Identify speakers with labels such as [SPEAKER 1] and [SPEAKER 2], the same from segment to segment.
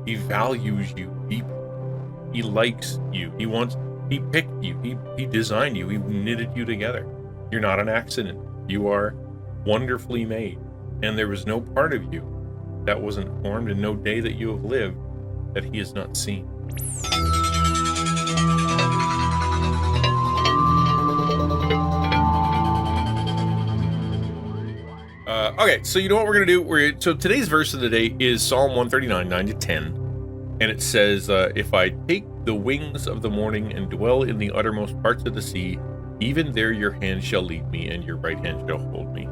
[SPEAKER 1] He values you deeply. He likes you. He picked you. He designed you. He knitted you together. You're not an accident. You are wonderfully made. And there was no part of you that wasn't formed, and no day that you have lived that he has not seen. Okay, so you know what we're going to do? So today's verse of the day is Psalm 139, 9-10. And it says, if I take the wings of the morning and dwell in the uttermost parts of the sea, even there your hand shall lead me, and your right hand shall hold me.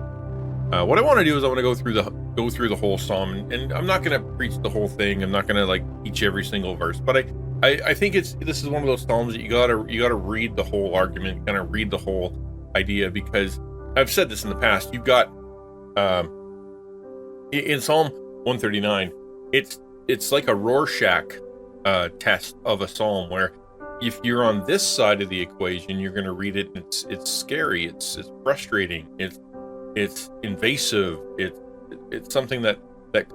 [SPEAKER 1] What I want to do is I want to go through the whole psalm, and I'm not going to preach the whole thing. I'm not going to teach every single verse, but I think this is one of those psalms that you gotta read the whole argument, kind of read the whole idea, because I've said this in the past. You've got in Psalm 139, it's like a Rorschach test of a psalm, where if you're on this side of the equation, you're going to read it. It's scary. It's frustrating. It's invasive. It's something that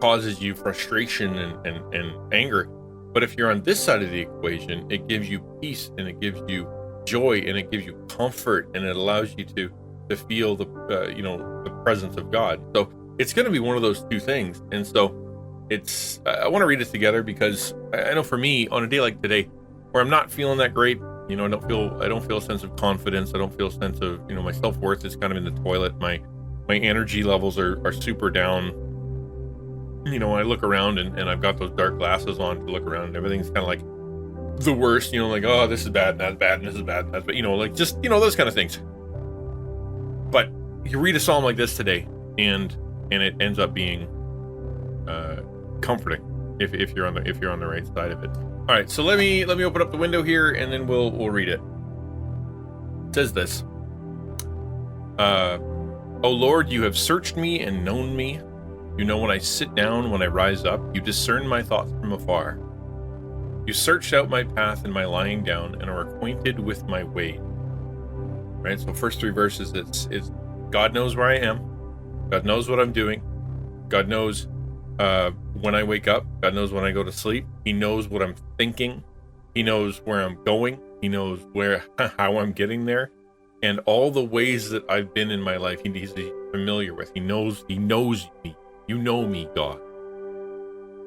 [SPEAKER 1] causes you frustration and anger. But if you're on this side of the equation, it gives you peace, and it gives you joy, and it gives you comfort, and it allows you to feel the presence of God. So it's going to be one of those two things. And so I want to read it together, because I know for me, on a day like today, where I'm not feeling that great, I don't feel a sense of confidence. I don't feel a sense of, my self-worth is kind of in the toilet. My energy levels are super down. I look around and I've got those dark glasses on to look around, and everything's kind of like the worst, oh, this is bad, and that's bad, and this is bad, and that's bad, just, those kind of things. But you read a psalm like this today, and it ends up being comforting if you're on the right side of it. All right, so let me open up the window here, and then we'll read it. It says this: O Lord, you have searched me and known me. You know when I sit down, when I rise up. You discern my thoughts from afar. You searched out my path and my lying down, and are acquainted with my way. Right. So first three verses, it's God knows where I am. God knows what I'm doing. God knows when I wake up. God knows when I go to sleep. He knows what I'm thinking. He knows where I'm going. He knows how I'm getting there, and all the ways that I've been in my life. He's familiar with. He knows me. You know me, God.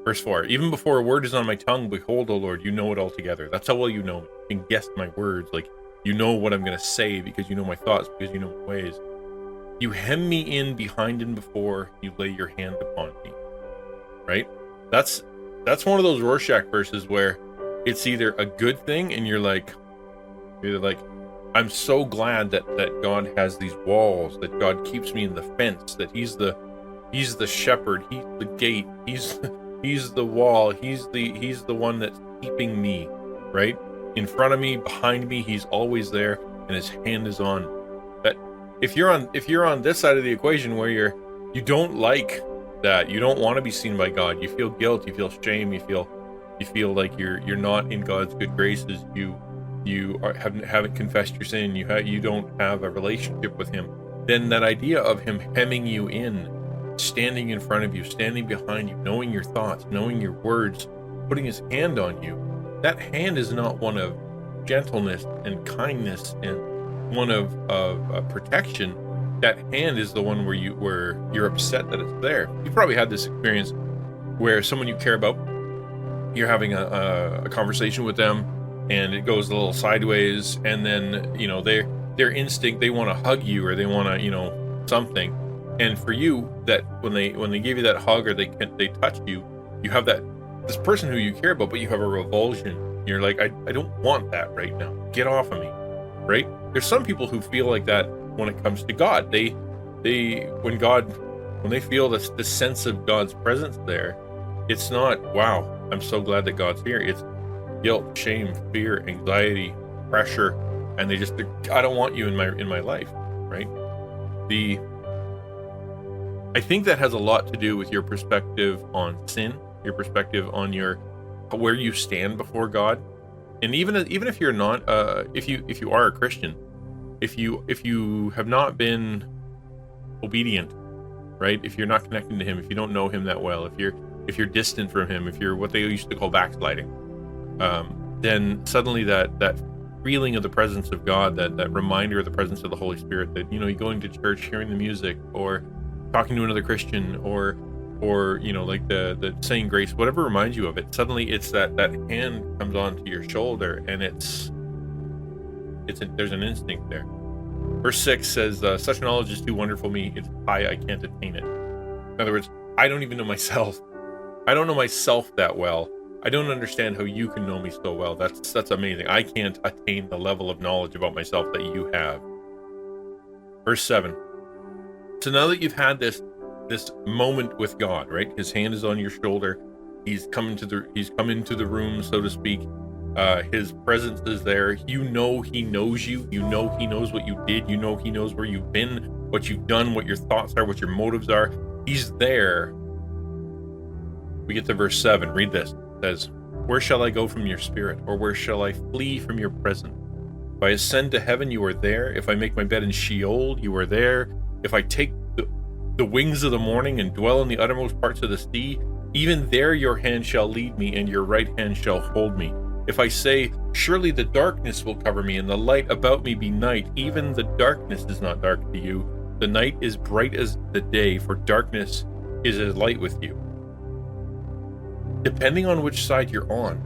[SPEAKER 1] Verse 4, even before a word is on my tongue, behold, O Lord, you know it altogether. That's how well you know me. You can guess my words. You know what I'm going to say, because you know my thoughts, because you know my ways. You hem me in behind and before. You lay your hand upon me. Right? That's one of those Rorschach verses where it's either a good thing, and you're like, I'm so glad that God has these walls, that God keeps me in the fence, that He's the shepherd, He's the gate, He's the wall, He's the one that's keeping me, right? In front of me, behind me, He's always there, and His hand is on. That if you're on this side of the equation, where you don't like that, you don't want to be seen by God, you feel guilt, you feel shame, you feel like you're not in God's good graces, you haven't confessed your sin, you don't have a relationship with Him, then that idea of Him hemming you in, standing in front of you, standing behind you, knowing your thoughts, knowing your words, putting His hand on you, that hand is not one of gentleness and kindness and one of protection. That hand is the one where you're upset that it's there. You probably had this experience where someone you care about, you're having a conversation with them, and it goes a little sideways, and then their instinct, they want to hug you, or they want to something. And for you, that when they give you that hug, or they touch you, you have this person who you care about, but you have a revulsion. You're like, I don't want that right now. Get off of me, right? There's some people who feel like that when it comes to God. When they feel the sense of God's presence there, it's not, wow, I'm so glad that God's here. It's guilt, shame, fear, anxiety, pressure, and I don't want you in my life, right? I think that has a lot to do with your perspective on sin, your perspective on where you stand before God. And even if you're not, if you are a Christian, if you have not been obedient, right? If you're not connecting to Him, if you don't know Him that well, if if you're distant from him, if you're what they used to call backsliding, then suddenly that feeling of the presence of God, that reminder of the presence of the Holy Spirit, that, you know, going to church, hearing the music, or talking to another Christian, or like the saying grace, whatever reminds you of it, suddenly it's that hand comes onto your shoulder, and there's an instinct there. Verse 6 says, such knowledge is too wonderful for me, it's high, I can't attain it. In other words, I don't even know myself. I don't know myself that well. I don't understand how you can know me so well. That's amazing. I can't attain the level of knowledge about myself that you have. Verse 7. So now that you've had this moment with God, right? His hand is on your shoulder. He's come into the room, so to speak. His presence is there. You know he knows you. You know he knows what you did. You know he knows where you've been, what you've done, what your thoughts are, what your motives are. He's there. We get to verse 7. Read this. It says, where shall I go from your spirit? Or where shall I flee from your presence? If I ascend to heaven, you are there. If I make my bed in Sheol, you are there. If I take the wings of the morning and dwell in the uttermost parts of the sea, even there your hand shall lead me, and your right hand shall hold me. If I say, surely the darkness will cover me, and the light about me be night, even the darkness is not dark to you. The night is bright as the day, for darkness is as light with you. Depending on which side you're on,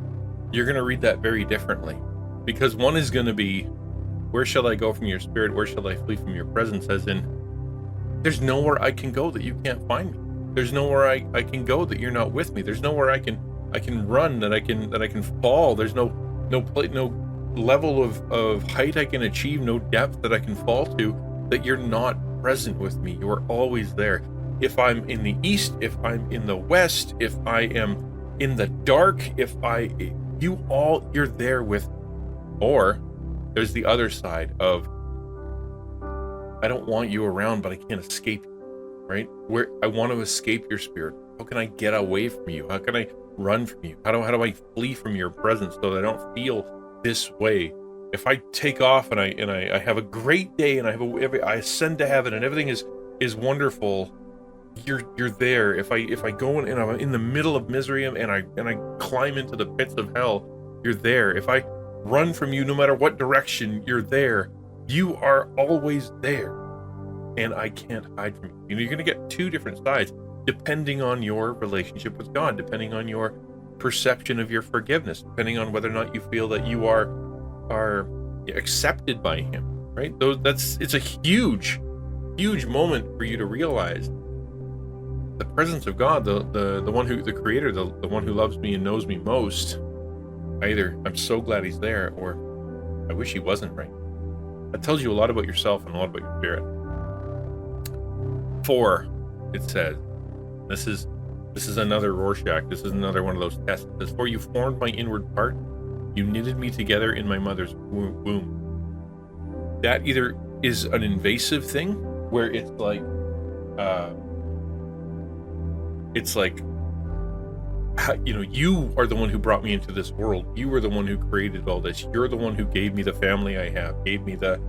[SPEAKER 1] you're going to read that very differently. Because one is going to be, where shall I go from your spirit? Where shall I flee from your presence? As in, there's nowhere I can go that you can't find me. There's nowhere I can go that you're not with me. There's nowhere I can run, that I can fall. There's no level of height I can achieve, no depth that I can fall to, that you're not present with me. You are always there. If I'm in the east, if I'm in the west, if I am in the dark, you're there with me. Or there's the other side of, I don't want you around, but I can't escape you, right? Where I want to escape your spirit. How can I get away from you? How can I run from you? How do I flee from your presence so that I don't feel this way? If I take off and I have a great day and I ascend to heaven and everything is wonderful, you're there. If I go and I'm in the middle of misery and I climb into the pits of hell, you're there. If I run from you, no matter what direction, you're there. You are always there, and I can't hide from you. You know, you're going to get two different sides depending on your relationship with God, depending on your perception of your forgiveness, depending on whether or not you feel that you are accepted by Him. Right? It's a huge moment for you to realize the presence of God, the one who, the Creator, the one who loves me and knows me most. Either I'm so glad He's there, or I wish He wasn't. Right? That tells you a lot about yourself and a lot about your spirit. 4, it says, this is another Rorschach. This is another one of those tests. It says, for you formed my inward part, you knitted me together in my mother's womb. That either is an invasive thing, where it's like you are the one who brought me into this world. You were the one who created all this. You're the one who gave me the family I have, gave me the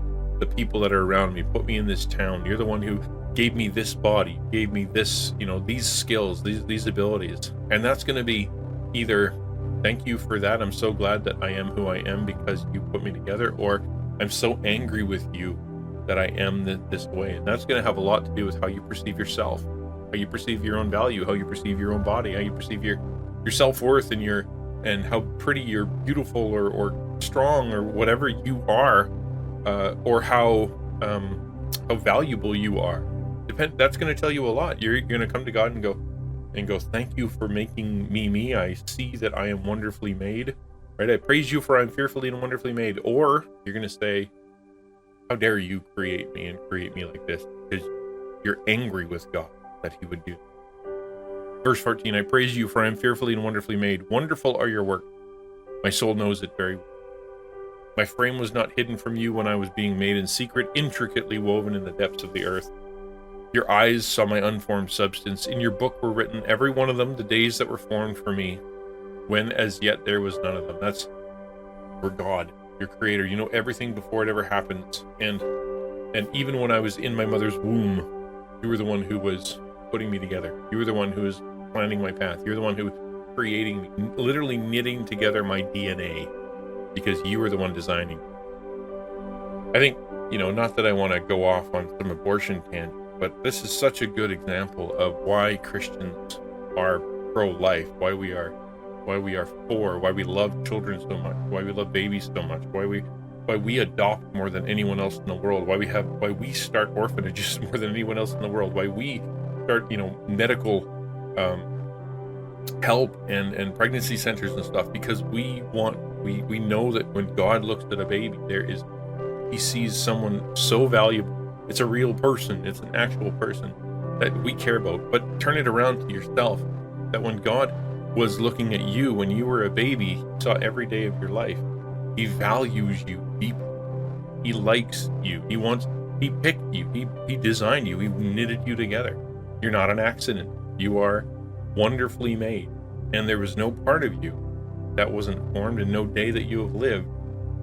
[SPEAKER 1] people that are around me, put me in this town. You're the one who gave me this body, gave me this, these skills, these abilities. And that's going to be either, thank you for that, I'm so glad that I am who I am because you put me together, or I'm so angry with you that I am this way. And that's going to have a lot to do with how you perceive yourself, how you perceive your own value, how you perceive your own body, how you perceive your self-worth, and how pretty you're, beautiful or strong or whatever you are, or how valuable you are. That's going to tell you a lot. You're going to come to God and go, thank you for making me. I see that I am wonderfully made. Right? I praise you for I'm fearfully and wonderfully made. Or you're going to say, how dare you create me and create me like this? Because you're angry with God that He would do. Verse 14, I praise you for I am fearfully and wonderfully made. Wonderful are your works. My soul knows it very well. My frame was not hidden from you when I was being made in secret, intricately woven in the depths of the earth. Your eyes saw my unformed substance. In your book were written, every one of them, the days that were formed for me, when as yet there was none of them. That's for God, your creator. You know everything before it ever happens. And even when I was in my mother's womb, you were the one who was putting me together. You were the one who was planning my path. You're the one who creating me, literally knitting together my DNA, because you were the one designing. I think, not that I want to go off on some abortion tangent, but this is such a good example of why Christians are pro-life, why we are for, why we love children so much, why we love babies so much, why we adopt more than anyone else in the world, why we start orphanages more than anyone else in the world, why we start, medical help and pregnancy centers and stuff, because we know that when God looks at a baby, he sees someone so valuable. It's a real person. It's an actual person that we care about. But turn it around to yourself, that when God was looking at you when you were a baby, he saw every day of your life. He values you deeply. He likes you. He picked you. He designed you. He knitted you together. You're not an accident. You are wonderfully made. And there was no part of you that wasn't formed, and no day that you have lived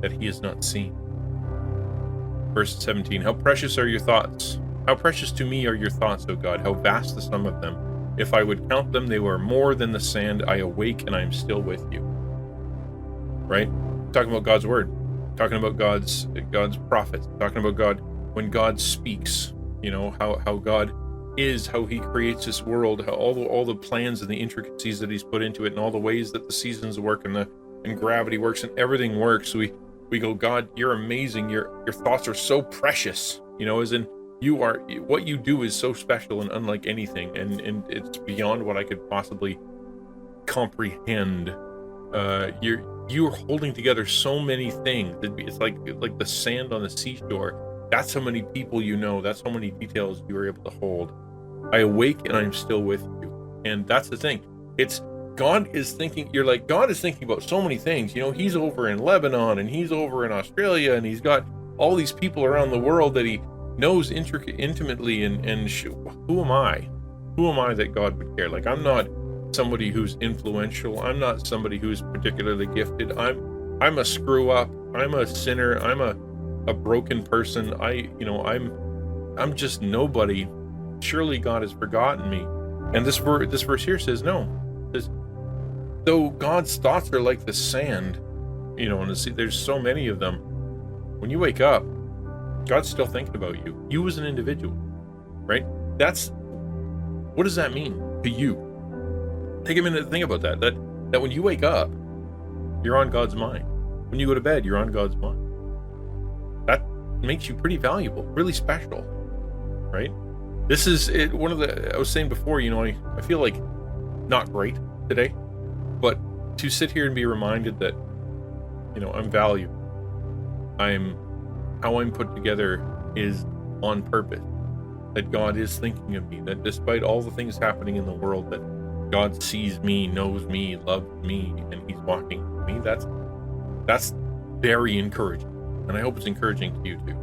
[SPEAKER 1] that he has not seen. Verse 17, how precious are your thoughts? How precious to me are your thoughts, O God, how vast the sum of them. If I would count them, they were more than the sand. I awake and I am still with you. Right? Talking about God's word, talking about God's prophets, talking about God, when God speaks, how God is, how he creates this world, how all the plans and the intricacies that he's put into it, and all the ways that the seasons work and gravity works and everything works. We go, God, you're amazing. Your thoughts are so precious, as in what you do is so special and unlike anything, and it's beyond what I could possibly comprehend. You're holding together so many things. It's like the sand on the seashore. That's how many people that's how many details you were able to hold. I awake and I'm still with you. And that's the thing. It's God is thinking, God is thinking about so many things. He's over in Lebanon, and he's over in Australia, and he's got all these people around the world that he knows intimately. And who am I? Who am I that God would care? I'm not somebody who's influential. I'm not somebody who's particularly gifted. I'm a screw up. I'm a sinner. I'm a broken person. I'm just nobody. Surely God has forgotten me. And this verse here says no. It says, though God's thoughts are like the sand, and there's so many of them. When you wake up, God's still thinking about you. You as an individual, right? What does that mean to you? Take a minute to think about that. That when you wake up, you're on God's mind. When you go to bed, you're on God's mind. That makes you pretty valuable, really special, right? This is it. I was saying before, I feel like not great today, but to sit here and be reminded that, I'm valued. How I'm put together is on purpose. That God is thinking of me. That despite all the things happening in the world, that God sees me, knows me, loves me, and he's walking with me. That's very encouraging. And I hope it's encouraging to you too.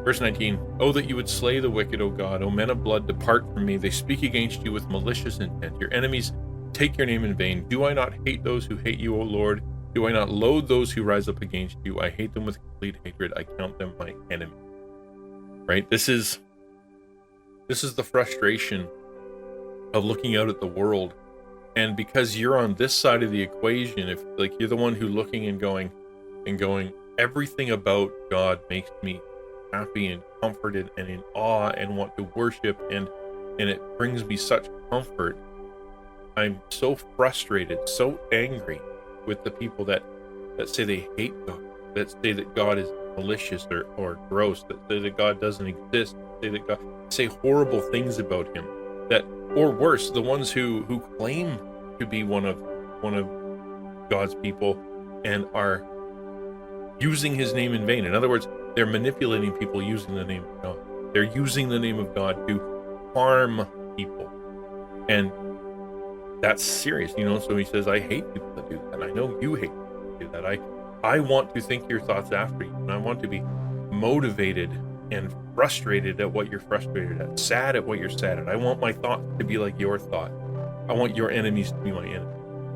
[SPEAKER 1] Verse 19, oh, that you would slay the wicked, O God. O men of blood, depart from me. They speak against you with malicious intent. Your enemies take your name in vain. Do I not hate those who hate you, O Lord? Do I not loathe those who rise up against you? I hate them with complete hatred. I count them my enemy. Right? This is the frustration of looking out at the world. And because you're on this side of the equation, if you're the one who looking and going, everything about God makes me happy and comforted and in awe and want to worship, and it brings me such comfort. I'm so frustrated, so angry with the people that say they hate God, that say that God is malicious or gross, that say that God doesn't exist, say horrible things about him, or worse, the ones who claim to be one of God's people and are using his name in vain. In other words, they're manipulating people using the name of God. They're using the name of God to harm people. And that's serious, so he says, I hate people that do that. I know you hate people that do that. I want to think your thoughts after you, and I want to be motivated and frustrated at what you're frustrated at, sad at what you're sad at. I want my thoughts to be like your thought. I want your enemies to be my enemy,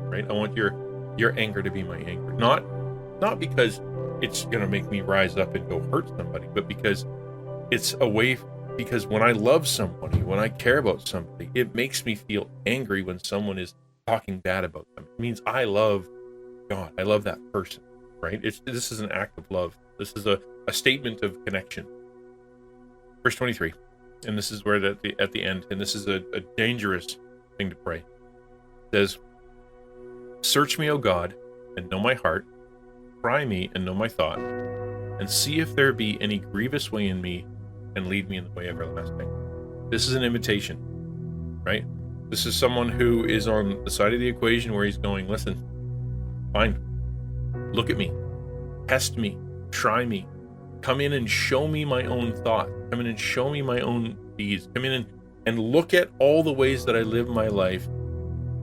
[SPEAKER 1] right? I want your anger to be my anger. Not because it's going to make me rise up and go hurt somebody, but because it's a way because when I love somebody, when I care about somebody, it makes me feel angry when someone is talking bad about them. It means I love God. I love that person, right? This is an act of love. This is a statement of connection. Verse 23, and this is where at the end, and this is a dangerous thing to pray. It says, "Search me, O God, and know my heart. Try me and know my thought, and see if there be any grievous way in me, and lead me in the way everlasting." This is an invitation, right? This is someone who is on the side of the equation where he's going, listen, fine, look at me, test me, try me, come in and show me my own thoughts, come in and show me my own deeds, come in and look at all the ways that I live my life,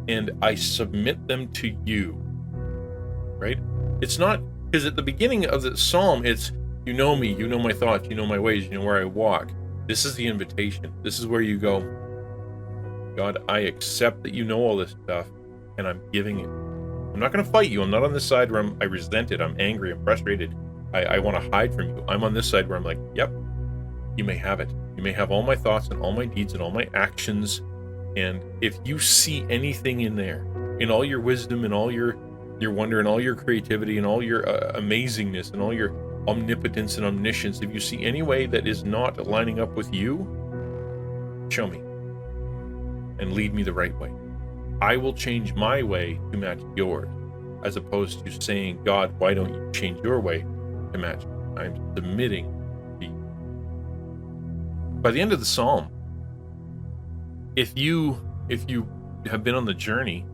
[SPEAKER 1] and I submit them to you, right? It's not, because at the beginning of the psalm, it's, you know me, you know my thoughts, you know my ways, you know where I walk. This is the invitation. This is where you go, God, I accept that you know all this stuff, and I'm giving it. I'm not going to fight you. I'm not on this side where I resent it. I'm angry. I'm frustrated. I want to hide from you. I'm on this side where I'm like, yep, you may have it. You may have all my thoughts and all my deeds and all my actions. And if you see anything in there, in all your wisdom and all your wonder and all your creativity and all your amazingness and all your omnipotence and omniscience, if you see any way that is not lining up with you, show me and lead me the right way. I will change my way to match yours, as opposed to saying, God, why don't you change your way to match me? I'm submitting to you. By the end of the psalm, if you have been on the journey,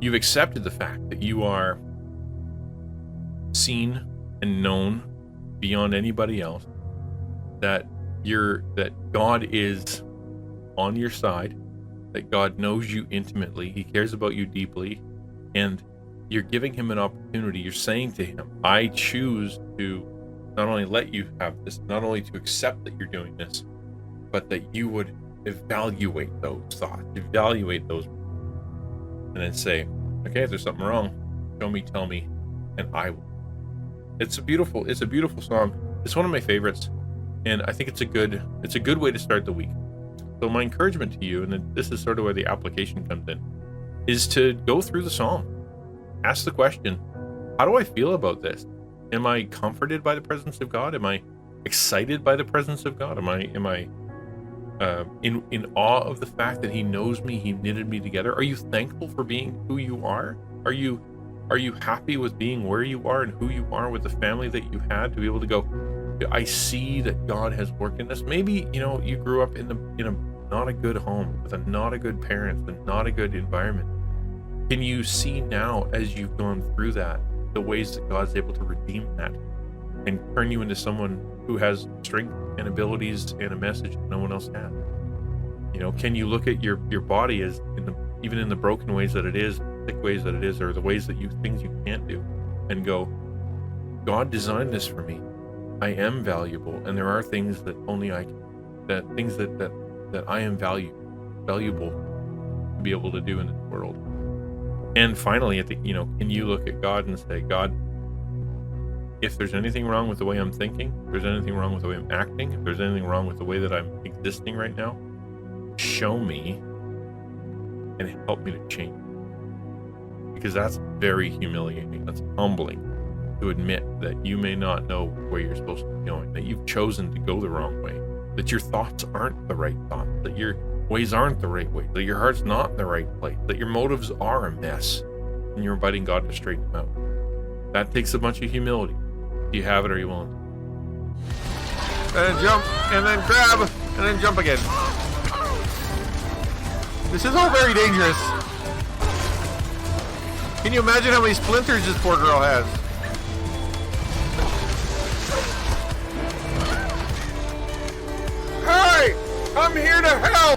[SPEAKER 1] you've accepted the fact that you are seen and known beyond anybody else, that God is on your side, that God knows you intimately, he cares about you deeply, and you're giving him an opportunity. You're saying to him, I choose to not only let you have this, not only to accept that you're doing this, but that you would evaluate those thoughts, evaluate those, and then say, okay, if there's something wrong, show me, tell me, and I will. It's a beautiful song. It's one of my favorites, and I think it's a good way to start the week. So my encouragement to you, and this is sort of where the application comes in, is to go through the psalm. Ask the question, how do I feel about this? Am I comforted by the presence of God? Am I excited by the presence of God? Am I in awe of the fact that he knows me, he knitted me together? Are you thankful for being who you are? Are you happy with being where you are and who you are, with the family that you had, to be able to go, I see that God has worked in this? Maybe, you grew up in a not a good home, with a not a good parents, and not a good environment. Can you see now, as you've gone through that, the ways that God's able to redeem that and turn you into someone who has strength and abilities and a message that no one else has? Can you look at your body as even in the broken ways that it is, sick ways that it is, or the ways that things you can't do, and go, God designed this for me. I am valuable, and there are things that only I can, that I am valuable to be able to do in this world. And finally, can you look at God and say, God, if there's anything wrong with the way I'm thinking, if there's anything wrong with the way I'm acting, if there's anything wrong with the way that I'm existing right now, show me and help me to change. Because that's very humiliating. That's humbling to admit that you may not know where you're supposed to be going, that you've chosen to go the wrong way, that your thoughts aren't the right thoughts, that your ways aren't the right way, that your heart's not in the right place, that your motives are a mess, and you're inviting God to straighten them out. That takes a bunch of humility. Do you have it, or are you willing?
[SPEAKER 2] And jump, and then grab, and then jump again. This is all very dangerous. Can you imagine how many splinters this poor girl has? Hey! I'm here to help!